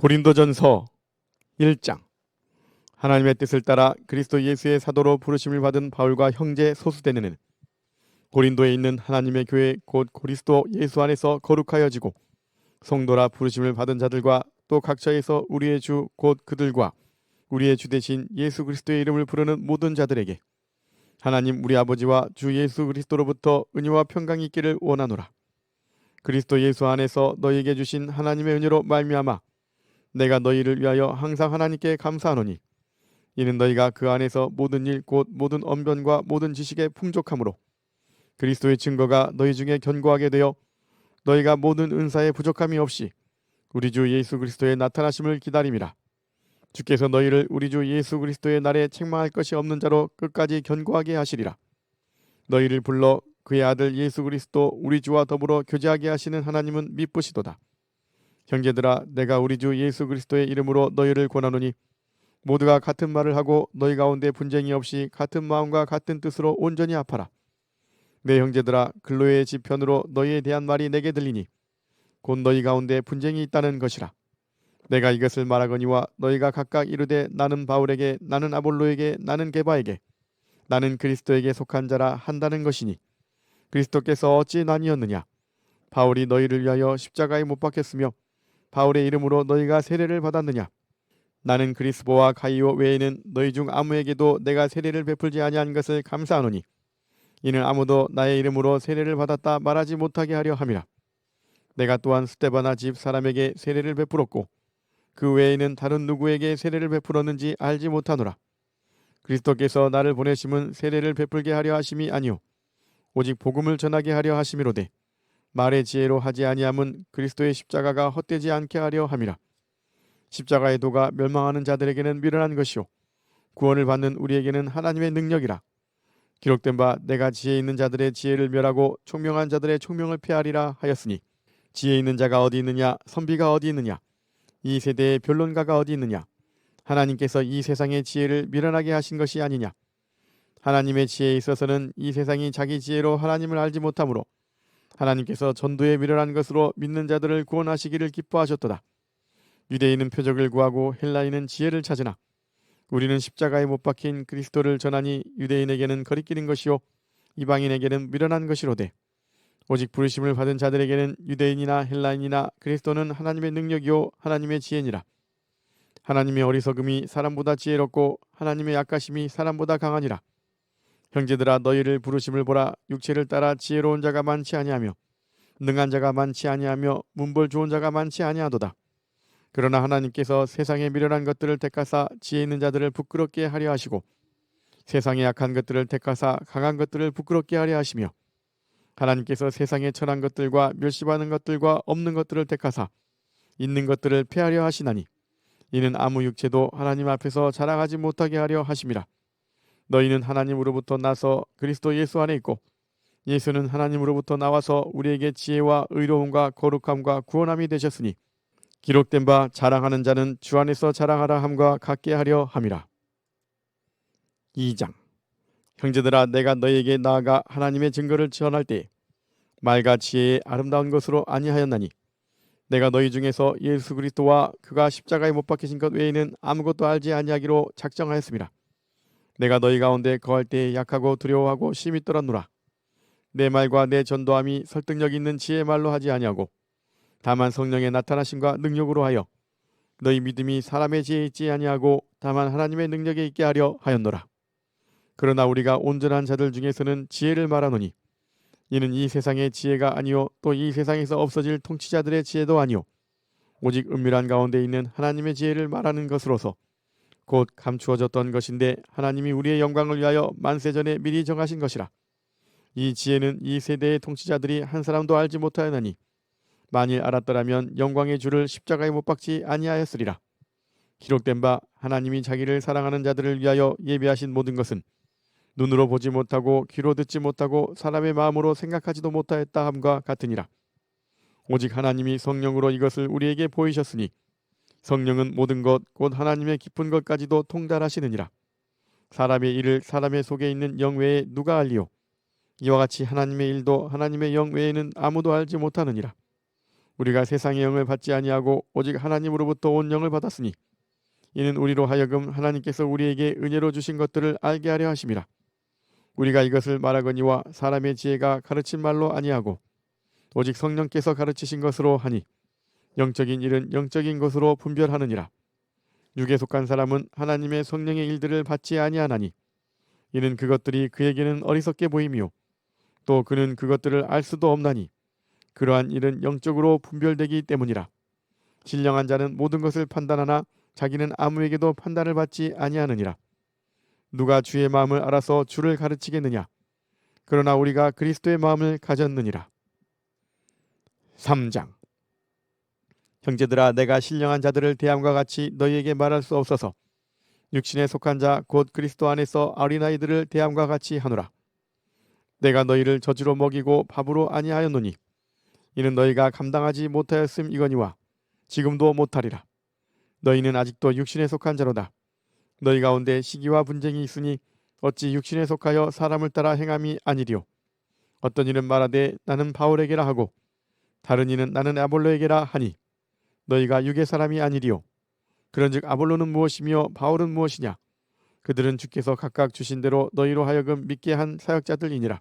고린도전서 1장. 하나님의 뜻을 따라 그리스도 예수의 사도로 부르심을 받은 바울과 형제 소수대는 고린도에 있는 하나님의 교회 곧 그리스도 예수 안에서 거룩하여지고 성도라 부르심을 받은 자들과 또 각처에서 우리의 주 곧 그들과 우리의 주 대신 예수 그리스도의 이름을 부르는 모든 자들에게 하나님 우리 아버지와 주 예수 그리스도로부터 은혜와 평강이 있기를 원하노라. 그리스도 예수 안에서 너희에게 주신 하나님의 은혜로 말미암아 내가 너희를 위하여 항상 하나님께 감사하노니 이는 너희가 그 안에서 모든 일 곧 모든 언변과 모든 지식에 풍족함으로 그리스도의 증거가 너희 중에 견고하게 되어 너희가 모든 은사에 부족함이 없이 우리 주 예수 그리스도의 나타나심을 기다림이라. 주께서 너희를 우리 주 예수 그리스도의 날에 책망할 것이 없는 자로 끝까지 견고하게 하시리라. 너희를 불러 그의 아들 예수 그리스도 우리 주와 더불어 교제하게 하시는 하나님은 미쁘시도다. 형제들아, 내가 우리 주 예수 그리스도의 이름으로 너희를 권하노니 모두가 같은 말을 하고 너희 가운데 분쟁이 없이 같은 마음과 같은 뜻으로 온전히 합하라. 내 형제들아, 글로의 지편으로 너희에 대한 말이 내게 들리니 곧 너희 가운데 분쟁이 있다는 것이라. 내가 이것을 말하거니와 너희가 각각 이르되 나는 바울에게, 나는 아볼로에게, 나는 게바에게, 나는 그리스도에게 속한 자라 한다는 것이니 그리스도께서 어찌 나뉘었느냐? 바울이 너희를 위하여 십자가에 못 박혔으며 바울의 이름으로 너희가 세례를 받았느냐? 나는 그리스보와 가이오 외에는 너희 중 아무에게도 내가 세례를 베풀지 아니한 것을 감사하노니 이는 아무도 나의 이름으로 세례를 받았다 말하지 못하게 하려 함이라. 내가 또한 스데바나 집 사람에게 세례를 베풀었고 그 외에는 다른 누구에게 세례를 베풀었는지 알지 못하노라. 그리스도께서 나를 보내심은 세례를 베풀게 하려 하심이 아니요 오직 복음을 전하게 하려 하심이로되 말의 지혜로 하지 아니함은 그리스도의 십자가가 헛되지 않게 하려 함이라. 십자가의 도가 멸망하는 자들에게는 미련한 것이요 구원을 받는 우리에게는 하나님의 능력이라. 기록된 바 내가 지혜 있는 자들의 지혜를 멸하고 총명한 자들의 총명을 폐하리라 하였으니 지혜 있는 자가 어디 있느냐? 선비가 어디 있느냐? 이 세대의 변론가가 어디 있느냐? 하나님께서 이 세상의 지혜를 미련하게 하신 것이 아니냐? 하나님의 지혜에 있어서는 이 세상이 자기 지혜로 하나님을 알지 못하므로 하나님께서 전도에 미련한 것으로 믿는 자들을 구원하시기를 기뻐하셨도다. 유대인은 표적을 구하고 헬라인은 지혜를 찾으나 우리는 십자가에 못 박힌 그리스도를 전하니 유대인에게는 거리끼는 것이요 이방인에게는 미련한 것이로되 오직 부르심을 받은 자들에게는 유대인이나 헬라인이나 그리스도는 하나님의 능력이요 하나님의 지혜니라. 하나님의 어리석음이 사람보다 지혜롭고 하나님의 약하심이 사람보다 강하니라. 형제들아, 너희를 부르심을 보라. 육체를 따라 지혜로운 자가 많지 아니하며 능한 자가 많지 아니하며 문벌 좋은 자가 많지 아니하도다. 그러나 하나님께서 세상에 미련한 것들을 택하사 지혜 있는 자들을 부끄럽게 하려 하시고 세상에 약한 것들을 택하사 강한 것들을 부끄럽게 하려 하시며 하나님께서 세상에 천한 것들과 멸시받는 것들과 없는 것들을 택하사 있는 것들을 폐하려 하시나니 이는 아무 육체도 하나님 앞에서 자랑하지 못하게 하려 하심이라. 너희는 하나님으로부터 나서 그리스도 예수 안에 있고 예수는 하나님으로부터 나와서 우리에게 지혜와 의로움과 거룩함과 구원함이 되셨으니 기록된 바 자랑하는 자는 주 안에서 자랑하라 함과 같게 하려 함이라. 2장. 형제들아, 내가 너희에게 나아가 하나님의 증거를 전할 때에 말과 지혜의 아름다운 것으로 아니하였나니 내가 너희 중에서 예수 그리스도와 그가 십자가에 못 박히신 것 외에는 아무것도 알지 아니하기로 작정하였습니다. 내가 너희 가운데 거할 때에 약하고 두려워하고 심히 떨었노라. 내 말과 내 전도함이 설득력 있는 지혜의 말로 하지 아니하고 다만 성령의 나타나심과 능력으로 하여 너희 믿음이 사람의 지혜에 있지 아니하고 다만 하나님의 능력에 있게 하려 하였노라. 그러나 우리가 온전한 자들 중에서는 지혜를 말하노니 이는 이 세상의 지혜가 아니요 또 이 세상에서 없어질 통치자들의 지혜도 아니요 오직 은밀한 가운데 있는 하나님의 지혜를 말하는 것으로서 곧 감추어졌던 것인데 하나님이 우리의 영광을 위하여 만세전에 미리 정하신 것이라. 이 지혜는 이 세대의 통치자들이 한 사람도 알지 못하였나니 만일 알았더라면 영광의 주를 십자가에 못 박지 아니하였으리라. 기록된 바 하나님이 자기를 사랑하는 자들을 위하여 예비하신 모든 것은 눈으로 보지 못하고 귀로 듣지 못하고 사람의 마음으로 생각하지도 못하였다 함과 같으니라. 오직 하나님이 성령으로 이것을 우리에게 보이셨으니 성령은 모든 것 곧 하나님의 깊은 것까지도 통달하시느니라. 사람의 일을 사람의 속에 있는 영 외에 누가 알리요? 이와 같이 하나님의 일도 하나님의 영 외에는 아무도 알지 못하느니라. 우리가 세상의 영을 받지 아니하고 오직 하나님으로부터 온 영을 받았으니 이는 우리로 하여금 하나님께서 우리에게 은혜로 주신 것들을 알게 하려 하심이라. 우리가 이것을 말하거니와 사람의 지혜가 가르친 말로 아니하고 오직 성령께서 가르치신 것으로 하니 영적인 일은 영적인 것으로 분별하느니라. 육에 속한 사람은 하나님의 성령의 일들을 받지 아니하나니 이는 그것들이 그에게는 어리석게 보이며 또 그는 그것들을 알 수도 없나니 그러한 일은 영적으로 분별되기 때문이라. 신령한 자는 모든 것을 판단하나 자기는 아무에게도 판단을 받지 아니하느니라. 누가 주의 마음을 알아서 주를 가르치겠느냐? 그러나 우리가 그리스도의 마음을 가졌느니라. 3장. 형제들아, 내가 신령한 자들을 대함과 같이 너희에게 말할 수 없어서 육신에 속한 자 곧 그리스도 안에서 어린아이들을 대함과 같이 하노라. 내가 너희를 젖으로 먹이고 밥으로 아니하였노니 이는 너희가 감당하지 못하였음이거니와 지금도 못하리라. 너희는 아직도 육신에 속한 자로다. 너희 가운데 시기와 분쟁이 있으니 어찌 육신에 속하여 사람을 따라 행함이 아니리요. 어떤 이는 말하되 나는 바울에게라 하고 다른 이는 나는 아볼로에게라 하니 너희가 육의 사람이 아니리요. 그런즉 아볼로는 무엇이며 바울은 무엇이냐? 그들은 주께서 각각 주신 대로 너희로 하여금 믿게 한 사역자들이니라.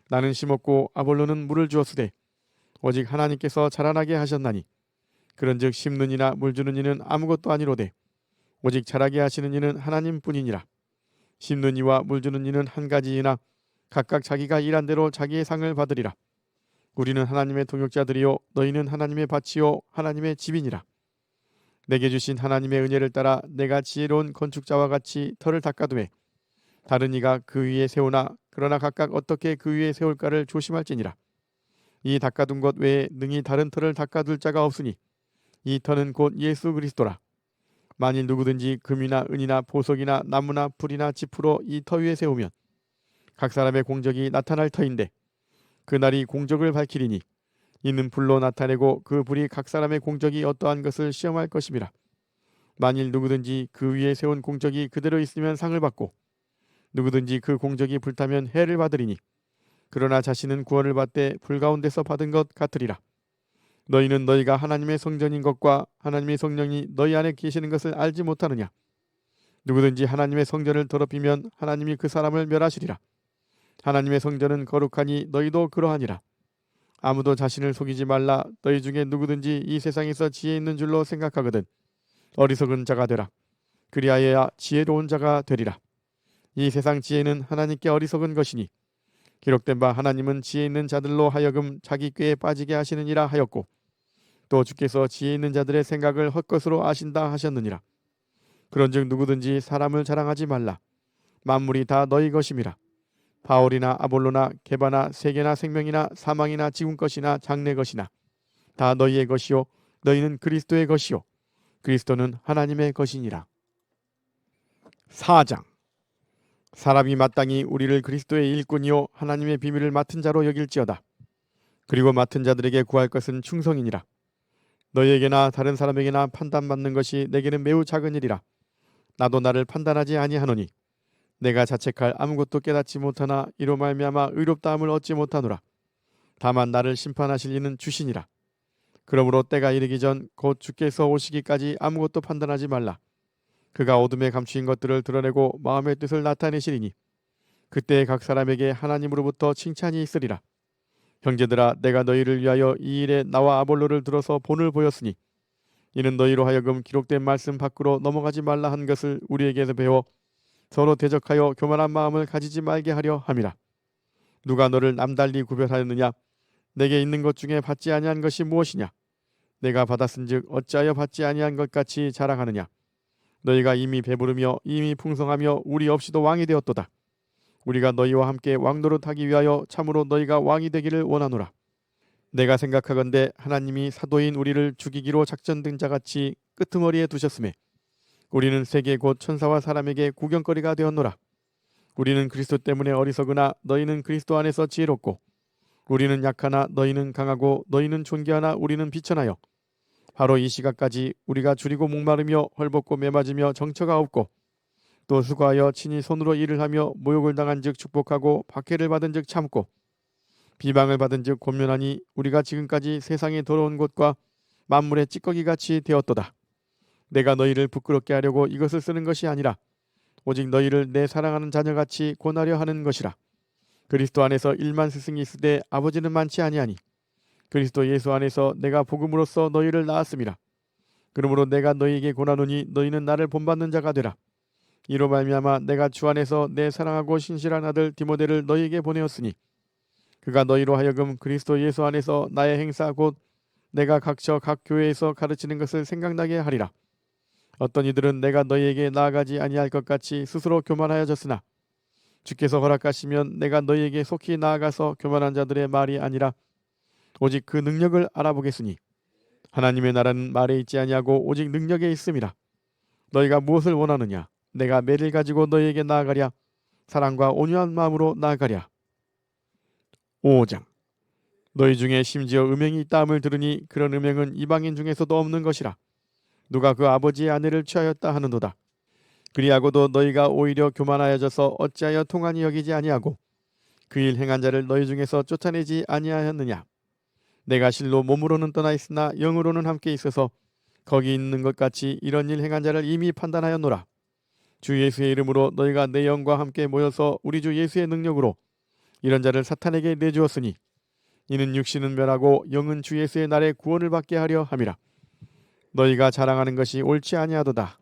나는 심었고 아볼로는 물을 주었으되 오직 하나님께서 자라나게 하셨나니 그런즉 심는 이나 물 주는 이는 아무것도 아니로되 오직 자라게 하시는 이는 하나님뿐이니라. 심는 이와 물 주는 이는 한 가지이나 각각 자기가 일한 대로 자기의 상을 받으리라. 우리는 하나님의 동역자들이요 너희는 하나님의 밭이요 하나님의 집이니라. 내게 주신 하나님의 은혜를 따라 내가 지혜로운 건축자와 같이 터를 닦아두매 다른 이가 그 위에 세우나 그러나 각각 어떻게 그 위에 세울까를 조심할지니라. 이 닦아둔 것 외에 능히 다른 터를 닦아둘 자가 없으니 이 터는 곧 예수 그리스도라. 만일 누구든지 금이나 은이나 보석이나 나무나 풀이나 지푸로 이 터 위에 세우면 각 사람의 공적이 나타날 터인데 그날이 공적을 밝히리니 이는 불로 나타내고 그 불이 각 사람의 공적이 어떠한 것을 시험할 것임이라. 만일 누구든지 그 위에 세운 공적이 그대로 있으면 상을 받고 누구든지 그 공적이 불타면 해를 받으리니 그러나 자신은 구원을 받되 불 가운데서 받은 것 같으리라. 너희는 너희가 하나님의 성전인 것과 하나님의 성령이 너희 안에 계시는 것을 알지 못하느냐? 누구든지 하나님의 성전을 더럽히면 하나님이 그 사람을 멸하시리라. 하나님의 성전은 거룩하니 너희도 그러하니라. 아무도 자신을 속이지 말라. 너희 중에 누구든지 이 세상에서 지혜 있는 줄로 생각하거든 어리석은 자가 되라. 그리하여야 지혜로운 자가 되리라. 이 세상 지혜는 하나님께 어리석은 것이니 기록된 바 하나님은 지혜 있는 자들로 하여금 자기 꾀에 빠지게 하시느니라 하였고 또 주께서 지혜 있는 자들의 생각을 헛것으로 아신다 하셨느니라. 그런즉 누구든지 사람을 자랑하지 말라. 만물이 다 너희 것임이라. 바울이나 아볼로나 게바나 세계나 생명이나 사망이나 지금 것이나 장래 것이나 다 너희의 것이요 너희는 그리스도의 것이요 그리스도는 하나님의 것이니라. 4장. 사람이 마땅히 우리를 그리스도의 일꾼이요 하나님의 비밀을 맡은 자로 여길지어다. 그리고 맡은 자들에게 구할 것은 충성이니라. 너희에게나 다른 사람에게나 판단받는 것이 내게는 매우 작은 일이라. 나도 나를 판단하지 아니하노니 내가 자책할 아무것도 깨닫지 못하나 이로 말미암아 의롭다함을 얻지 못하노라. 다만 나를 심판하실 이는 주시니라. 그러므로 때가 이르기 전 곧 주께서 오시기까지 아무것도 판단하지 말라. 그가 어둠에 감추인 것들을 드러내고 마음의 뜻을 나타내시리니 그때 각 사람에게 하나님으로부터 칭찬이 있으리라. 형제들아, 내가 너희를 위하여 이 일에 나와 아볼로를 들어서 본을 보였으니 이는 너희로 하여금 기록된 말씀 밖으로 넘어가지 말라 한 것을 우리에게서 배워 서로 대적하여 교만한 마음을 가지지 말게 하려 함이라. 누가 너를 남달리 구별하였느냐? 내게 있는 것 중에 받지 아니한 것이 무엇이냐? 내가 받았은즉 어찌하여 받지 아니한 것 같이 자랑하느냐? 너희가 이미 배부르며 이미 풍성하며 우리 없이도 왕이 되었도다. 우리가 너희와 함께 왕노릇하기 위하여 참으로 너희가 왕이 되기를 원하노라. 내가 생각하건대 하나님이 사도인 우리를 죽이기로 작전된 자같이 끄트머리에 두셨음에 우리는 세계 곧 천사와 사람에게 구경거리가 되었노라. 우리는 그리스도 때문에 어리석으나 너희는 그리스도 안에서 지혜롭고 우리는 약하나 너희는 강하고 너희는 존귀하나 우리는 비천하여 바로 이 시각까지 우리가 줄이고 목마르며 헐벗고 매맞으며 정처가 없고 또 수고하여 친히 손으로 일을 하며 모욕을 당한 즉 축복하고 박해를 받은 즉 참고 비방을 받은즉 권면하니 우리가 지금까지 세상에 더러운 것과 만물의 찌꺼기같이 되었도다. 내가 너희를 부끄럽게 하려고 이것을 쓰는 것이 아니라 오직 너희를 내 사랑하는 자녀같이 권하려 하는 것이라. 그리스도 안에서 일만 스승이 있으되 아버지는 많지 아니하니 그리스도 예수 안에서 내가 복음으로써 너희를 낳았음이라. 그러므로 내가 너희에게 권하노니 너희는 나를 본받는 자가 되라. 이로 말미암아 내가 주 안에서 내 사랑하고 신실한 아들 디모데를 너희에게 보내었으니 그가 너희로 하여금 그리스도 예수 안에서 나의 행사 곧 내가 각처 각 교회에서 가르치는 것을 생각나게 하리라. 어떤 이들은 내가 너희에게 나아가지 아니할 것 같이 스스로 교만하여졌으나 주께서 허락하시면 내가 너희에게 속히 나아가서 교만한 자들의 말이 아니라 오직 그 능력을 알아보겠으니 하나님의 나라는 말에 있지 아니하고 오직 능력에 있음이라. 너희가 무엇을 원하느냐? 내가 매를 가지고 너희에게 나아가랴. 사랑과 온유한 마음으로 나아가랴. 5장. 너희 중에 심지어 음행이 있다함을 들으니 그런 음행은 이방인 중에서도 없는 것이라. 누가 그 아버지의 아내를 취하였다 하는도다. 그리하고도 너희가 오히려 교만하여져서 어찌하여 통한이 여기지 아니하고 그 일 행한 자를 너희 중에서 쫓아내지 아니하였느냐. 내가 실로 몸으로는 떠나 있으나 영으로는 함께 있어서 거기 있는 것 같이 이런 일 행한 자를 이미 판단하였노라. 주 예수의 이름으로 너희가 내 영과 함께 모여서 우리 주 예수의 능력으로 이런 자를 사탄에게 내주었으니 이는 육신은 멸하고 영은 주 예수의 날에 구원을 받게 하려 함이라. 너희가 자랑하는 것이 옳지 아니하도다.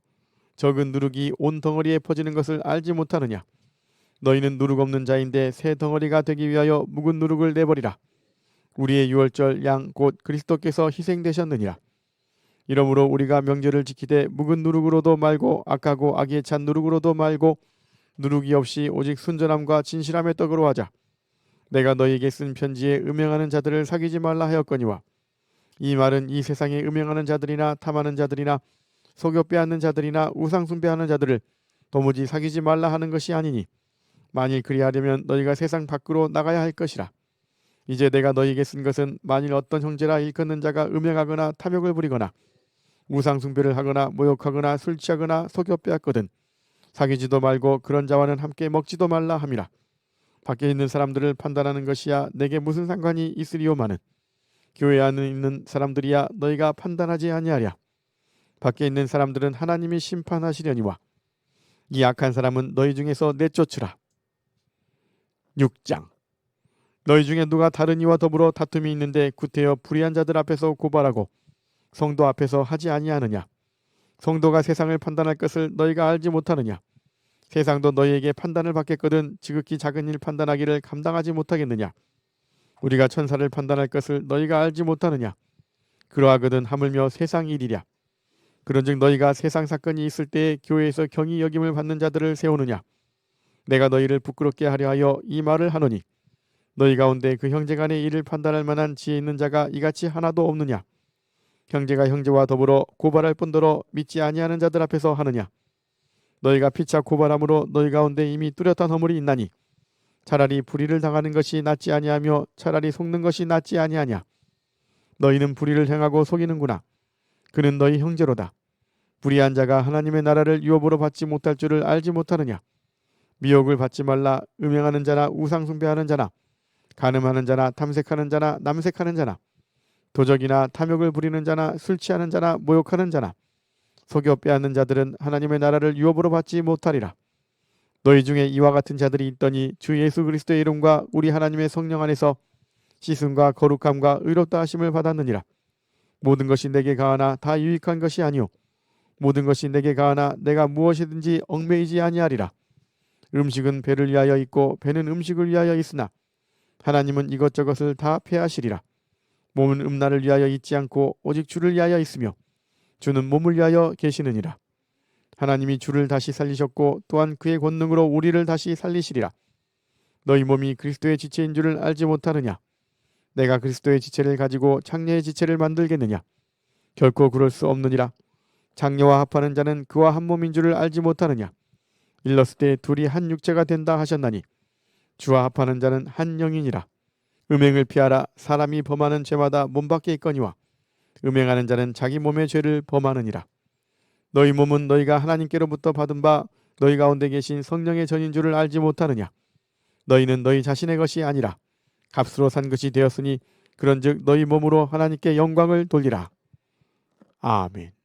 적은 누룩이 온 덩어리에 퍼지는 것을 알지 못하느냐. 너희는 누룩 없는 자인데 새 덩어리가 되기 위하여 묵은 누룩을 내버리라. 우리의 유월절 양 곧 그리스도께서 희생되셨느니라. 이러므로 우리가 명절을 지키되 묵은 누룩으로도 말고 악하고 악에 찬 누룩으로도 말고 누룩이 없이 오직 순전함과 진실함의 떡으로 하자. 내가 너희에게 쓴 편지에 음행하는 자들을 사귀지 말라 하였거니와 이 말은 이 세상에 음행하는 자들이나 탐하는 자들이나 속여 빼앗는 자들이나 우상 숭배하는 자들을 도무지 사귀지 말라 하는 것이 아니니 만일 그리하려면 너희가 세상 밖으로 나가야 할 것이라. 이제 내가 너희에게 쓴 것은 만일 어떤 형제라 일컫는 자가 음행하거나 탐욕을 부리거나 우상 숭배를 하거나 모욕하거나 술 취하거나 속여 빼앗거든 사귀지도 말고 그런 자와는 함께 먹지도 말라 함이라. 밖에 있는 사람들을 판단하는 것이야 내게 무슨 상관이 있으리오마는 교회 안에 있는 사람들이야 너희가 판단하지 아니하랴. 밖에 있는 사람들은 하나님이 심판하시려니와 이 악한 사람은 너희 중에서 내쫓으라. 6장. 너희 중에 누가 다른 이와 더불어 다툼이 있는데 구태여 불의한 자들 앞에서 고발하고 성도 앞에서 하지 아니하느냐. 성도가 세상을 판단할 것을 너희가 알지 못하느냐. 세상도 너희에게 판단을 받겠거든 지극히 작은 일 판단하기를 감당하지 못하겠느냐. 우리가 천사를 판단할 것을 너희가 알지 못하느냐. 그러하거든 하물며 세상 일이랴. 그런즉 너희가 세상 사건이 있을 때에 교회에서 경히 여김을 받는 자들을 세우느냐. 내가 너희를 부끄럽게 하려 하여 이 말을 하노니 너희 가운데 그 형제간의 일을 판단할 만한 지혜 있는 자가 이같이 하나도 없느냐. 형제가 형제와 더불어 고발할 뿐더러 믿지 아니하는 자들 앞에서 하느냐. 너희가 피차 고발함으로 너희 가운데 이미 뚜렷한 허물이 있나니 차라리 불의를 당하는 것이 낫지 아니하며 차라리 속는 것이 낫지 아니하냐. 너희는 불의를 행하고 속이는구나. 그는 너희 형제로다. 불의한 자가 하나님의 나라를 유업으로 받지 못할 줄을 알지 못하느냐. 미혹을 받지 말라. 음행하는 자나 우상 숭배하는 자나 간음하는 자나 탐색하는 자나 남색하는 자나 도적이나 탐욕을 부리는 자나 술 취하는 자나 모욕하는 자나 속여 빼앗는 자들은 하나님의 나라를 유업으로 받지 못하리라. 너희 중에 이와 같은 자들이 있더니 주 예수 그리스도의 이름과 우리 하나님의 성령 안에서 씻음과 거룩함과 의롭다 하심을 받았느니라. 모든 것이 내게 가하나 다 유익한 것이 아니오. 모든 것이 내게 가하나 내가 무엇이든지 얽매이지 아니하리라. 음식은 배를 위하여 있고 배는 음식을 위하여 있으나 하나님은 이것저것을 다 폐하시리라. 몸은 음란을 위하여 있지 않고 오직 주를 위하여 있으며 주는 몸을 위하여 계시느니라. 하나님이 주를 다시 살리셨고 또한 그의 권능으로 우리를 다시 살리시리라. 너희 몸이 그리스도의 지체인 줄을 알지 못하느냐. 내가 그리스도의 지체를 가지고 장녀의 지체를 만들겠느냐. 결코 그럴 수 없느니라. 장녀와 합하는 자는 그와 한 몸인 줄을 알지 못하느냐. 일렀을 때 둘이 한 육체가 된다 하셨나니 주와 합하는 자는 한 영이니라. 음행을 피하라. 사람이 범하는 죄마다 몸 밖에 있거니와 음행하는 자는 자기 몸의 죄를 범하느니라. 너희 몸은 너희가 하나님께로부터 받은 바 너희 가운데 계신 성령의 전인 줄을 알지 못하느냐. 너희는 너희 자신의 것이 아니라 값으로 산 것이 되었으니 그런즉 너희 몸으로 하나님께 영광을 돌리라. 아멘.